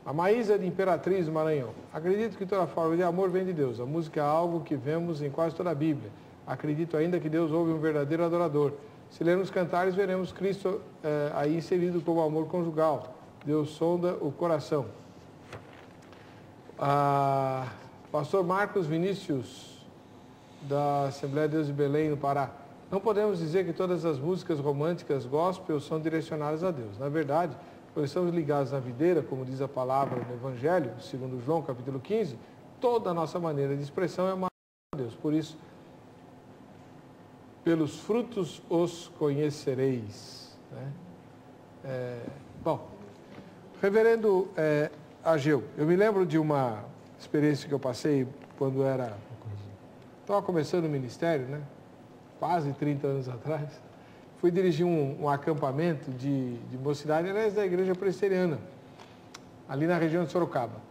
A Maísa de Imperatriz do Maranhão. Acredito que toda forma de amor vem de Deus. A música é algo que vemos em quase toda a Bíblia. Acredito ainda que Deus ouve um verdadeiro adorador. Se lermos Cantares, veremos Cristo aí inserido como amor conjugal. Deus sonda o coração. Pastor Marcos Vinícius, da Assembleia de Deus de Belém, no Pará. Não podemos dizer que todas as músicas românticas gospel são direcionadas a Deus. Na verdade, quando estamos ligados na videira, como diz a palavra no Evangelho, segundo João, capítulo 15, toda a nossa maneira de expressão é uma a Deus. Por isso, pelos frutos os conhecereis. Né? Bom, reverendo Ageu, eu me lembro de uma experiência que eu passei quando estava começando o ministério, né? Quase 30 anos atrás. Fui dirigir um acampamento de mocidade, aliás, da igreja presbiteriana, ali na região de Sorocaba.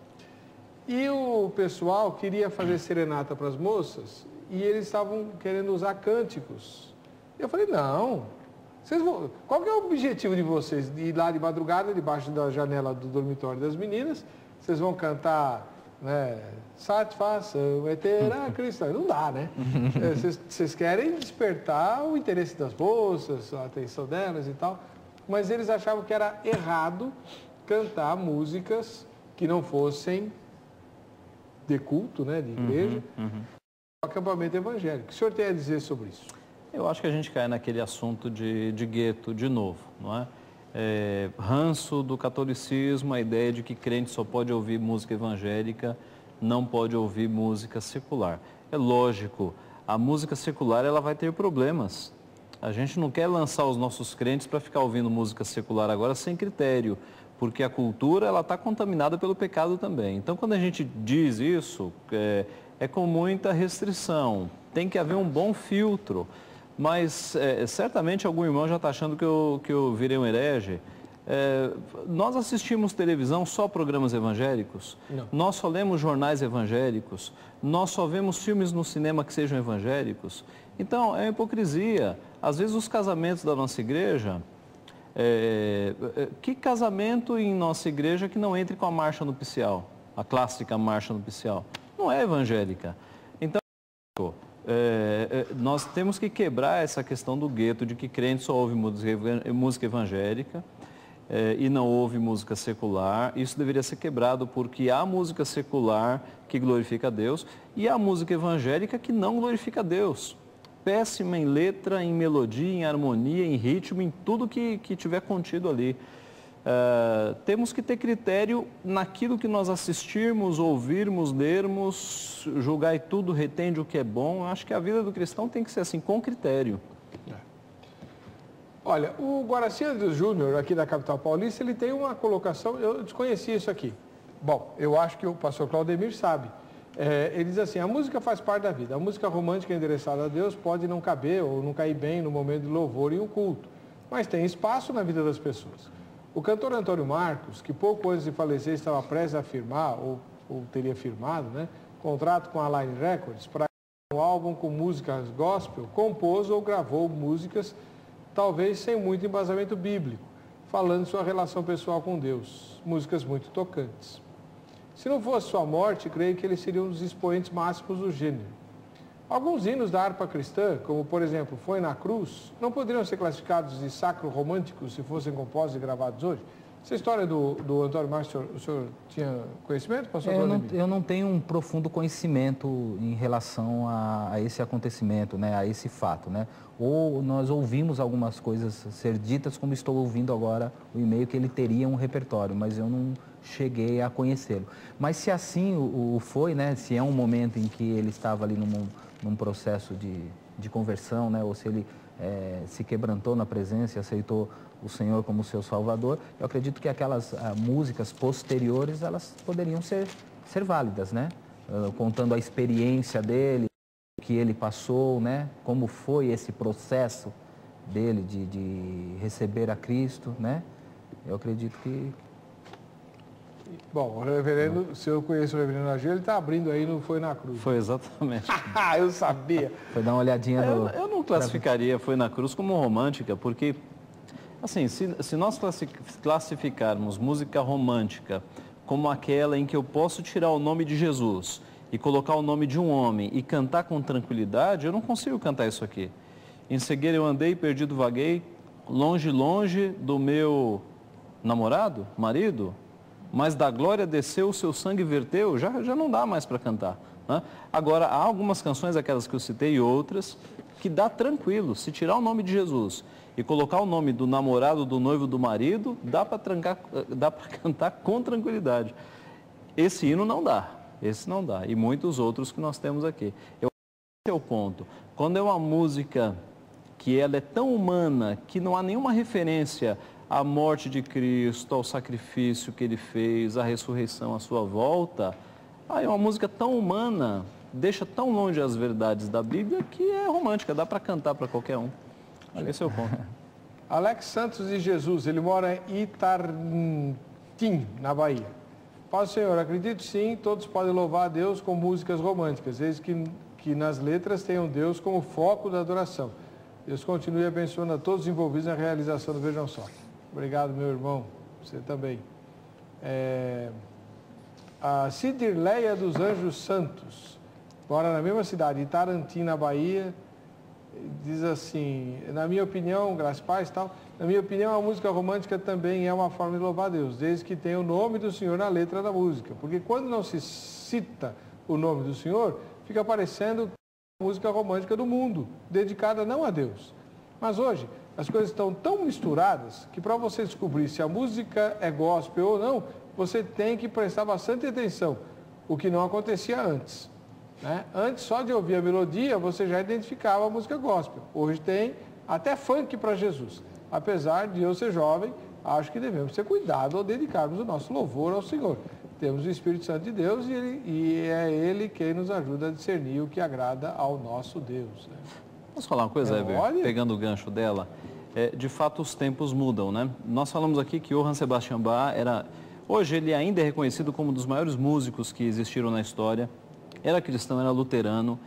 E o pessoal queria fazer serenata para as moças e eles estavam querendo usar cânticos. Eu falei, não, qual que é o objetivo de vocês? De ir lá de madrugada, debaixo da janela do dormitório das meninas, vocês vão cantar, né, satisfação eterna cristã. Não dá, né? Vocês querem despertar o interesse das moças, a atenção delas e tal, mas eles achavam que era errado cantar músicas que não fossem de culto, né, de igreja, acampamento evangélico. O que o senhor tem a dizer sobre isso? Eu acho que a gente cai naquele assunto de gueto de novo, não é? Ranço do catolicismo, a ideia de que crente só pode ouvir música evangélica, não pode ouvir música secular. É lógico, a música secular ela vai ter problemas. A gente não quer lançar os nossos crentes para ficar ouvindo música secular agora sem critério, porque a cultura ela está contaminada pelo pecado também. Então, quando a gente diz isso, é com muita restrição. Tem que haver um bom filtro. Mas certamente algum irmão já está achando que eu virei um herege. Nós assistimos televisão só programas evangélicos? Não. Nós só lemos jornais evangélicos? Nós só vemos filmes no cinema que sejam evangélicos? Então, é uma hipocrisia. Às vezes os casamentos da nossa igreja, que casamento em nossa igreja que não entre com a marcha nupcial? A clássica marcha nupcial? Não é evangélica. Então, nós temos que quebrar essa questão do gueto de que crente só ouve música evangélica e não ouve música secular. Isso deveria ser quebrado porque há música secular que glorifica a Deus e há música evangélica que não glorifica a Deus. Péssima em letra, em melodia, em harmonia, em ritmo, em tudo que tiver contido ali. Temos que ter critério naquilo que nós assistirmos, ouvirmos, lermos, julgar e tudo, retende o que é bom. Eu acho que a vida do cristão tem que ser assim, com critério. Olha, o Guaraci Júnior, aqui da capital paulista, ele tem uma colocação, eu desconhecia isso aqui. Bom, eu acho que o pastor Claudemir sabe. Ele diz assim, a música faz parte da vida. A música romântica endereçada a Deus pode não caber ou não cair bem no momento de louvor e um culto, mas tem espaço na vida das pessoas. O cantor Antônio Marcos, que pouco antes de falecer estava prestes a firmar, ou teria firmado, né, contrato com a Line Records para um álbum com músicas gospel, compôs ou gravou músicas, talvez sem muito embasamento bíblico, falando de sua relação pessoal com Deus, músicas muito tocantes. Se não fosse sua morte, creio que ele seria um dos expoentes máximos do gênero. Alguns hinos da harpa cristã, como por exemplo, Foi na Cruz, não poderiam ser classificados de sacro-românticos se fossem compostos e gravados hoje? Essa história do Antônio Marcos, o senhor tinha conhecimento, pastor? Eu não tenho um profundo conhecimento em relação a esse acontecimento, né, a esse fato, né? Ou nós ouvimos algumas coisas ser ditas, como estou ouvindo agora o e-mail, que ele teria um repertório, mas eu não cheguei a conhecê-lo. Mas se assim o foi, né, se é um momento em que ele estava ali num processo de conversão, né, ou se ele se quebrantou na presença e aceitou o Senhor como seu Salvador, eu acredito que aquelas músicas posteriores, elas poderiam ser válidas, né? Contando a experiência dele, o que ele passou, né? Como foi esse processo dele de receber a Cristo, né? Eu acredito que... Bom, o reverendo, se eu conheço o reverendo Agir, ele está abrindo aí, não Foi na Cruz. Foi exatamente. Eu sabia. Foi dar uma olhadinha no... Eu não classificaria Foi na Cruz como romântica, porque... Assim, se nós classificarmos música romântica como aquela em que eu posso tirar o nome de Jesus e colocar o nome de um homem e cantar com tranquilidade, eu não consigo cantar isso aqui. Em cegueira eu andei, perdido vaguei, longe, longe do meu namorado, marido, mas da glória desceu, o seu sangue verteu, já não dá mais para cantar, né? Agora, há algumas canções, aquelas que eu citei e outras, que dá tranquilo, se tirar o nome de Jesus e colocar o nome do namorado, do noivo, do marido, dá para cantar com tranquilidade. Esse hino não dá, esse não dá, e muitos outros que nós temos aqui. Esse é o ponto. Quando é uma música que ela é tão humana, que não há nenhuma referência à morte de Cristo, ao sacrifício que ele fez, à ressurreição, à sua volta, é uma música tão humana, deixa tão longe as verdades da Bíblia, que é romântica, dá para cantar para qualquer um. Esse é o ponto. Alex Santos de Jesus, ele mora em Itartim, na Bahia. Paz, Senhor, acredito sim, todos podem louvar a Deus com músicas românticas, desde que nas letras tenham Deus como foco da adoração. Deus continue abençoando a todos os envolvidos na realização do Vejam Só. Obrigado, meu irmão. Você também. A Cidirleia dos Anjos Santos, mora na mesma cidade, Itarantim, na Bahia. Diz assim, na minha opinião, graças a paz e tal, na minha opinião, a música romântica também é uma forma de louvar a Deus, desde que tenha o nome do Senhor na letra da música. Porque quando não se cita o nome do Senhor, fica parecendo a música romântica do mundo, dedicada não a Deus. Mas hoje, as coisas estão tão misturadas que para você descobrir se a música é gospel ou não, você tem que prestar bastante atenção, o que não acontecia antes. Né? Antes, só de ouvir a melodia, você já identificava a música gospel. Hoje tem até funk para Jesus. Apesar de eu ser jovem, acho que devemos ter cuidado ao dedicarmos o nosso louvor ao Senhor. Temos o Espírito Santo de Deus e é Ele quem nos ajuda a discernir o que agrada ao nosso Deus. Né? Posso falar uma coisa, Heber? Pegando o gancho dela, de fato os tempos mudam, né? Nós falamos aqui que Johann Sebastian Bach hoje ele ainda é reconhecido como um dos maiores músicos que existiram na história. Era cristão, era luterano,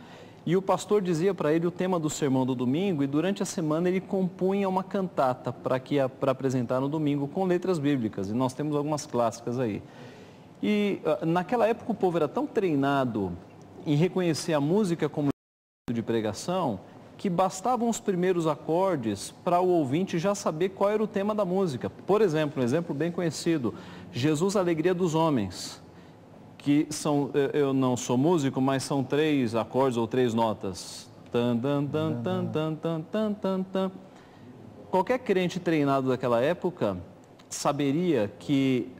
e o pastor dizia para ele o tema do sermão do domingo, e durante a semana ele compunha uma cantata para apresentar no domingo com letras bíblicas, e nós temos algumas clássicas aí. E naquela época o povo era tão treinado em reconhecer a música como de pregação, que bastavam os primeiros acordes para o ouvinte já saber qual era o tema da música. Por exemplo, um exemplo bem conhecido, Jesus, a Alegria dos Homens. Que são, eu não sou músico, mas são 3 acordes ou 3 notas. Tan, tan, tan, tan, tan, tan, tan, tan, tan. Qualquer crente treinado daquela época saberia que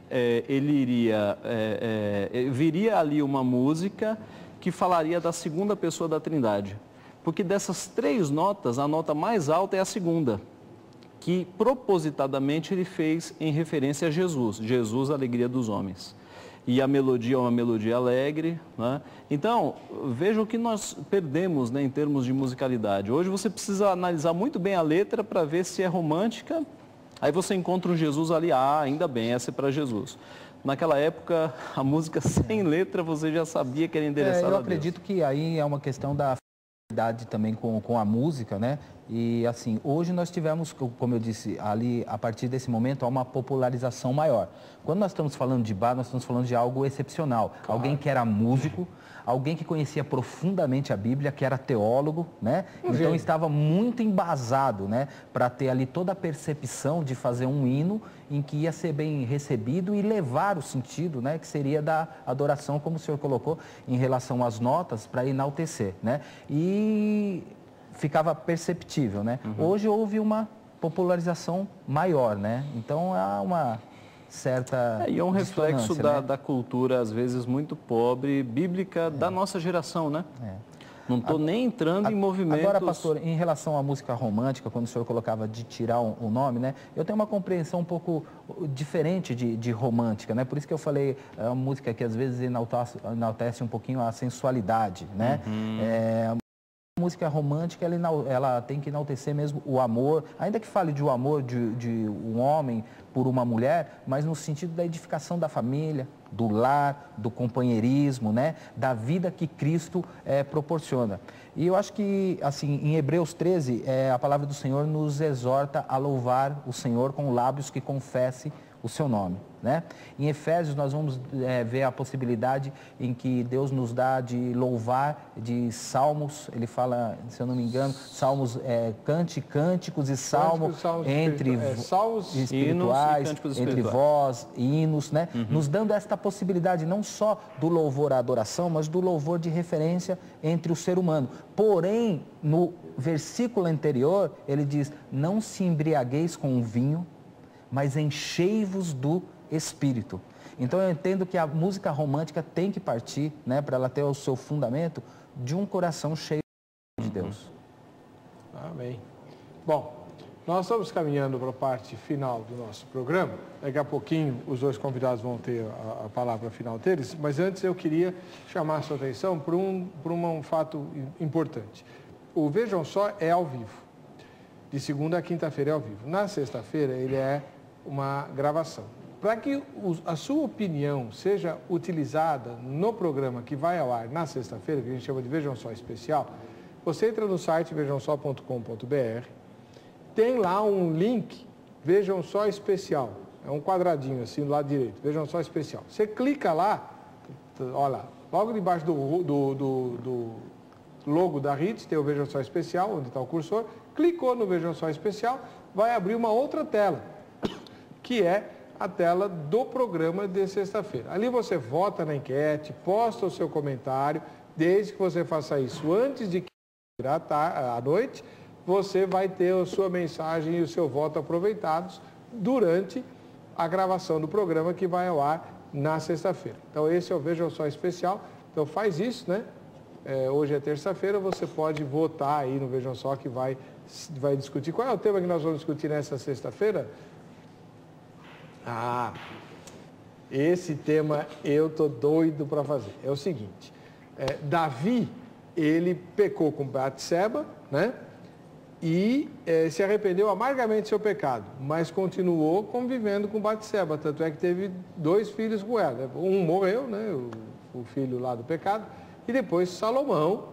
viria ali uma música que falaria da segunda pessoa da Trindade. Porque dessas 3 notas, a nota mais alta é a segunda, que propositadamente ele fez em referência a Jesus. Jesus, a alegria dos homens. E a melodia é uma melodia alegre, né? Então, veja o que nós perdemos, né, em termos de musicalidade. Hoje você precisa analisar muito bem a letra para ver se é romântica, aí você encontra um Jesus ali, ainda bem, essa é para Jesus. Naquela época, a música sem letra, você já sabia que era endereçada a Deus. Eu acredito que aí é uma questão da afinidade também com a música, né? E assim, hoje nós tivemos, como eu disse, ali a partir desse momento há uma popularização maior. Quando nós estamos falando de Bach, nós estamos falando de algo excepcional. Claro. Alguém que era músico, alguém que conhecia profundamente a Bíblia, que era teólogo, né? Então estava muito embasado, né? Para ter ali toda a percepção de fazer um hino em que ia ser bem recebido e levar o sentido, né? Que seria da adoração, como o senhor colocou, em relação às notas, para enaltecer, né? E ficava perceptível, né? Hoje houve uma popularização maior, né? Então há uma certa e é um reflexo né? da cultura, às vezes, muito pobre, bíblica, da nossa geração, né? Não estou nem entrando em movimentos... Agora, pastor, em relação à música romântica, quando o senhor colocava de tirar o nome, né? Eu tenho uma compreensão um pouco diferente de romântica, né? Por isso que eu falei, é uma música que às vezes enaltece um pouquinho a sensualidade, né? A música romântica, ela tem que enaltecer mesmo o amor, ainda que fale de um amor de um homem por uma mulher, mas no sentido da edificação da família, do lar, do companheirismo, né? Da vida que Cristo proporciona. E eu acho que, assim, em Hebreus 13, a palavra do Senhor nos exorta a louvar o Senhor com lábios que confesse o seu nome, né? Em Efésios nós vamos ver a possibilidade em que Deus nos dá de louvar de salmos, ele fala, se eu não me engano, salmos, cânticos e salmos entre salmos espirituais, entre vós, hinos, né? Nos dando esta possibilidade não só do louvor à adoração, mas do louvor de referência entre o ser humano. Porém, no versículo anterior, ele diz, não se embriagueis com o vinho, mas enchei-vos do Espírito. Então eu entendo que a música romântica tem que partir, né, para ela ter o seu fundamento, de um coração cheio de Deus. Amém. Bom, nós estamos caminhando para a parte final do nosso programa. Daqui a pouquinho os dois convidados vão ter a palavra final deles, mas antes eu queria chamar a sua atenção para um fato importante. O Vejam Só é ao vivo. De segunda a quinta-feira é ao vivo. Na sexta-feira ele é uma gravação. Para que a sua opinião seja utilizada no programa que vai ao ar na sexta-feira, que a gente chama de Vejam Só Especial, você entra no site vejamsó.com.br, tem lá um link Vejam Só Especial, é um quadradinho assim do lado direito, Vejam Só Especial. Você clica lá, olha lá, logo debaixo do logo da RIT, tem o Vejam Só Especial, onde está o cursor, clicou no Vejam Só Especial, vai abrir uma outra tela, que é a tela do programa de sexta-feira. Ali você vota na enquete, posta o seu comentário, desde que você faça isso antes de que à noite, você vai ter a sua mensagem e o seu voto aproveitados durante a gravação do programa que vai ao ar na sexta-feira. Então esse é o Vejam Só Especial, então faz isso, né? Hoje é terça-feira, você pode votar aí no Vejam Só que vai discutir. Qual é o tema que nós vamos discutir nessa sexta-feira? Esse tema eu tô doido para fazer. É o seguinte, Davi, ele pecou com Batseba, né? E se arrependeu amargamente do seu pecado, mas continuou convivendo com Batseba, tanto é que teve 2 filhos com ela. Né? Um morreu, né? O filho lá do pecado, e depois Salomão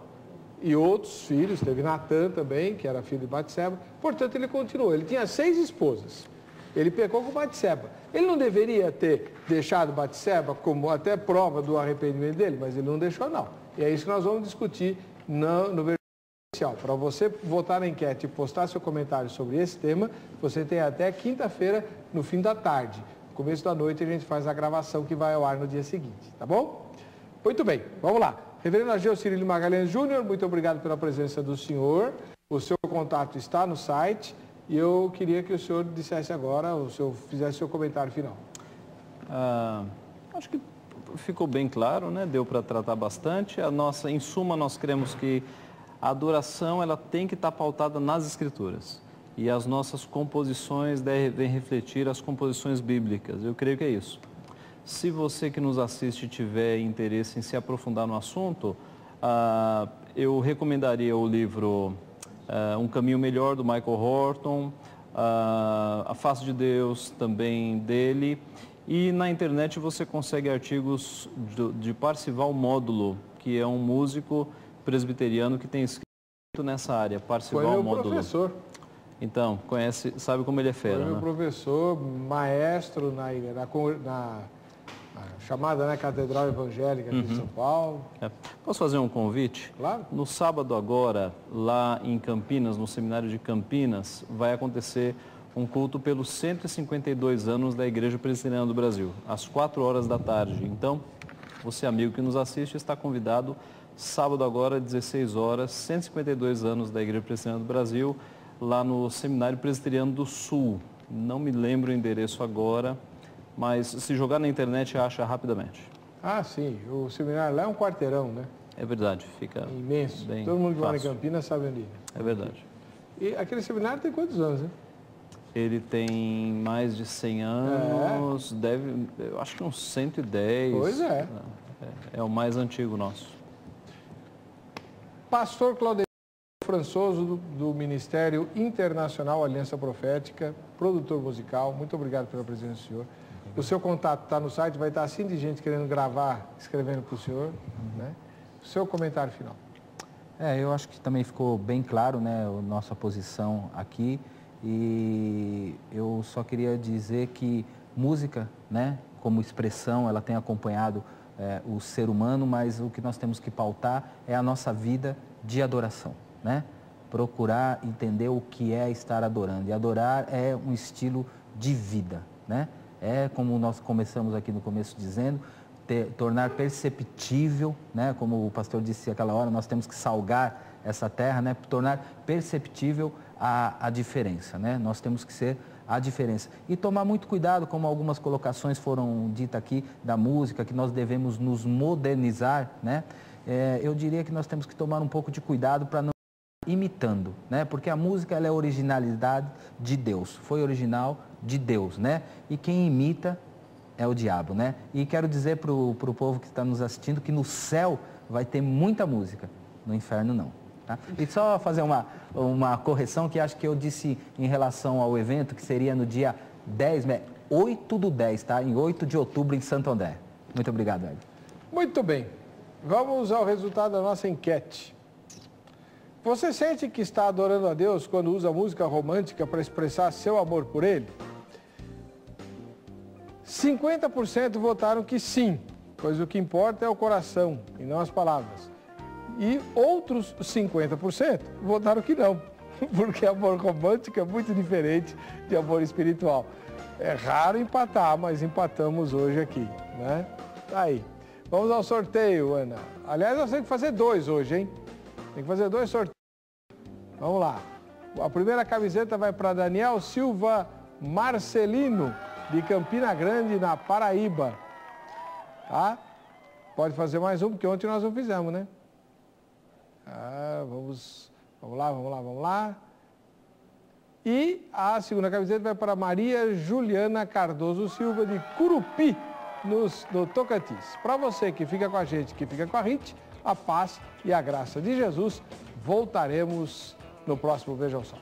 e outros filhos, teve Natã também, que era filho de Batseba. Portanto, ele continuou. Ele tinha 6 esposas. Ele pecou com Batseba. Ele não deveria ter deixado Batseba como até prova do arrependimento dele, mas ele não deixou, não. E é isso que nós vamos discutir no versículo inicial. Para você votar na enquete e postar seu comentário sobre esse tema, você tem até quinta-feira, no fim da tarde. No começo da noite a gente faz a gravação que vai ao ar no dia seguinte, tá bom? Muito bem, vamos lá. Reverendo Ageu Cirilo Magalhães Júnior, muito obrigado pela presença do senhor. O seu contato está no site. E eu queria que o senhor dissesse agora, fizesse seu comentário final. Acho que ficou bem claro, né? Deu para tratar bastante. Em suma, nós cremos que a adoração ela tem que estar pautada nas Escrituras. E as nossas composições devem refletir as composições bíblicas. Eu creio que é isso. Se você que nos assiste tiver interesse em se aprofundar no assunto, eu recomendaria o livro Um Caminho Melhor, do Michael Horton, A Face de Deus, também dele. E na internet você consegue artigos de Parcival Módulo, que é um músico presbiteriano que tem escrito nessa área, Foi Parcival meu Módulo. professor. Então, conhece, sabe como ele é fera, Foi meu né? professor, maestro na chamada, né, Catedral Evangélica aqui de São Paulo. Posso fazer um convite? Claro. No sábado agora, lá em Campinas, no seminário de Campinas, vai acontecer um culto pelos 152 anos da Igreja Presbiteriana do Brasil, às 4 horas da tarde. Então, você amigo que nos assiste está convidado, sábado agora, 16 horas, 152 anos da Igreja Presbiteriana do Brasil, lá no Seminário Presbiteriano do Sul. Não me lembro o endereço agora, mas se jogar na internet acha rapidamente. Ah, sim. O seminário lá é um quarteirão, né? É verdade, fica imenso. bem Todo mundo que mora em fácil. Campinas sabe onde. É verdade. E aquele seminário tem quantos anos, né? Ele tem mais de 100 anos, deve, eu acho que uns 110. Pois é. É o mais antigo nosso. Pastor Claudio Françoso, do Ministério Internacional Aliança Profética, produtor musical, muito obrigado pela presença do senhor. O seu contato está no site, vai estar assim de gente querendo gravar, escrevendo para o senhor, né? O seu comentário final. Eu acho que também ficou bem claro, né, a nossa posição aqui, e eu só queria dizer que música, né, como expressão, ela tem acompanhado o ser humano, mas o que nós temos que pautar é a nossa vida de adoração, né? Procurar entender o que é estar adorando. E adorar é um estilo de vida, né? É como nós começamos aqui no começo dizendo, tornar perceptível, né? Como o pastor disse aquela hora, nós temos que salgar essa terra, né? Tornar perceptível a diferença, né? Nós temos que ser a diferença. E tomar muito cuidado, como algumas colocações foram ditas aqui, da música, que nós devemos nos modernizar, né? Eu diria que nós temos que tomar um pouco de cuidado para não imitando, né? Porque a música, ela é originalidade de Deus, foi original de Deus, né? E quem imita é o diabo, né? E quero dizer para o povo que está nos assistindo que no céu vai ter muita música, no inferno não. Tá? E só fazer uma correção que acho que eu disse em relação ao evento, que seria no dia 10, 8/10, tá? Em 8 de outubro em Santo André. Muito obrigado, Ed. Muito bem. Vamos ao resultado da nossa enquete. Você sente que está adorando a Deus quando usa música romântica para expressar seu amor por Ele? 50% votaram que sim, pois o que importa é o coração e não as palavras. E outros 50% votaram que não, porque amor romântico é muito diferente de amor espiritual. É raro empatar, mas empatamos hoje aqui, né? Tá aí. Vamos ao sorteio, Ana. Aliás, nós temos que fazer 2 hoje, hein? Tem que fazer 2 sorteios. Vamos lá. A primeira camiseta vai para Daniel Silva Marcelino, de Campina Grande, na Paraíba. Tá? Pode fazer mais um, porque ontem nós não fizemos, né? Vamos lá. E a segunda camiseta vai para Maria Juliana Cardoso Silva, de Curupi, no Tocantins. Para você que fica com a gente, que fica com a gente, a paz e a graça de Jesus. Voltaremos no próximo Veja o Sol.